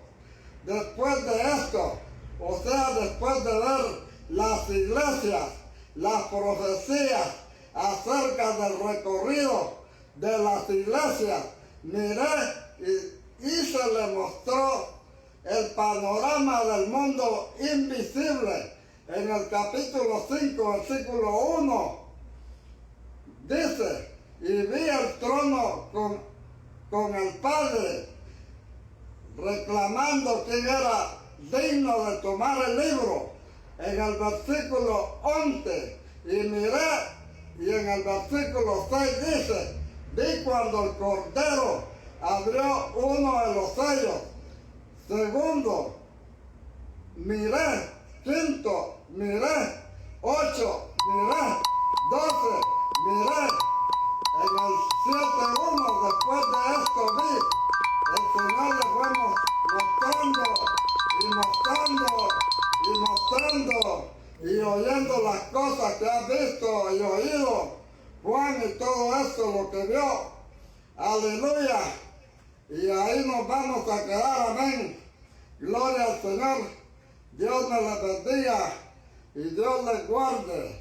Después de esto, o sea, después de ver las iglesias, las profecías acerca del recorrido de las iglesias, miré y se le mostró el panorama del mundo invisible. En el capítulo 5, versículo 1, dice, y vi el trono con el Padre, reclamando quién era digno de tomar el libro. En el versículo 11, y miré, y en el versículo 6 dice, vi cuando el Cordero abrió uno de los sellos. Segundo, miré. Quinto, miré. 8, miré. 12, miré. En el 7:1, después de esto vi, el Señor le fue mostrando y oyendo las cosas que ha visto y oído Juan, y todo esto lo que vio. Aleluya. Y ahí nos vamos a quedar, amén. Gloria al Señor. Dios me les bendiga y Dios les guarde.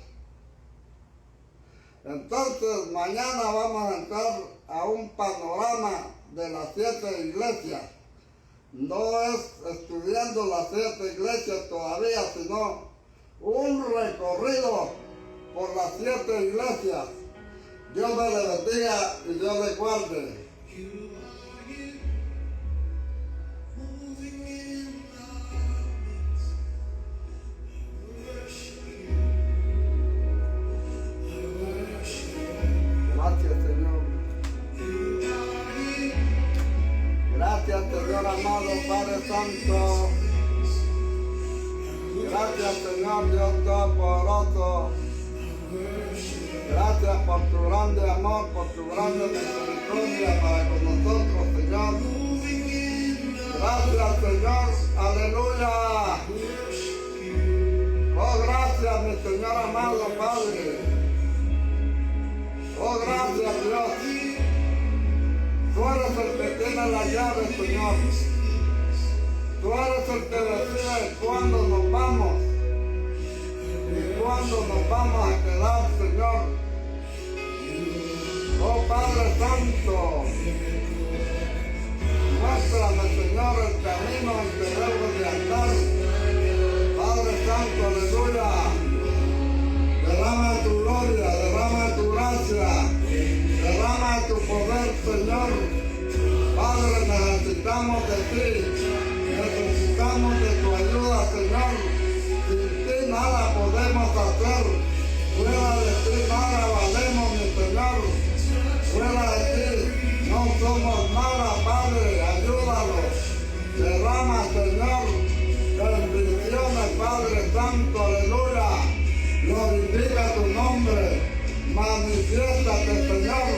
Entonces mañana vamos a entrar a un panorama de las 7 iglesias. No es estudiando las 7 iglesias todavía, sino un recorrido por las 7 iglesias. Dios me les bendiga y Dios les guarde. Gracias, Señor. Gracias, Señor amado, Padre Santo. Gracias, Señor Dios Todopoderoso. Gracias por tu grande amor, por tu grande misericordia para con nosotros, Señor. Gracias, Señor. Aleluya. Oh, gracias, mi Señor amado Padre. Oh, gracias, Dios. Tú eres el que tiene la llave, Señor. Tú eres el que decide cuándo nos vamos y cuándo nos vamos a quedar, Señor. Oh, Padre Santo, muéstrame, Señor, el camino en que debo de andar. Padre Santo, aleluya. Derrama tu gloria, derrama tu gracia, derrama tu poder, Señor. Padre, necesitamos de ti, necesitamos de tu ayuda, Señor. Sin ti nada podemos hacer, fuera de ti nada valemos, mi Señor. Fuera de ti no somos nada, Padre, ayúdanos. Derrama, Señor, bendiciones, Padre Santo, aleluya. Glorifica tu nombre, manifiéstate, Señor.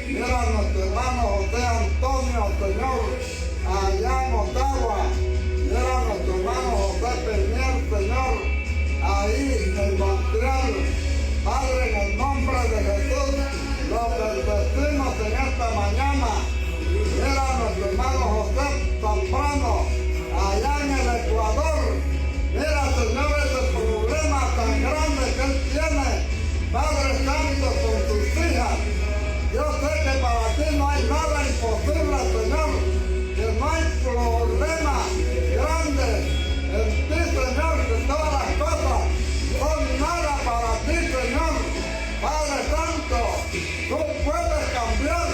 Mira a nuestro hermano José Antonio, Señor, allá en Ottawa. Mira a nuestro hermano José Peñel, Señor, ahí en Montreal. Padre, en el nombre de Jesús, los bendecimos en esta mañana. Mira a nuestro hermano José Zambrano, allá en el Ecuador. Mira, Señor, ese problema tan grande que él tiene, Padre Santo, con sus hijas. Yo sé que para ti no hay nada imposible, Señor, que no hay problema grande en ti, Señor, que todas las cosas son nada para ti, Señor. Padre Santo, tú puedes cambiar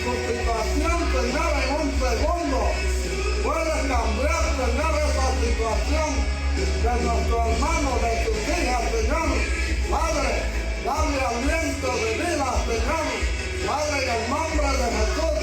tu situación, Señor, en un segundo. Puedes cambiar, Señor, esa situación de nuestro hermano, de tus hijas, Señor. Padre, dale aliento de vida, Señor. Padre, en el nombre de Jesús.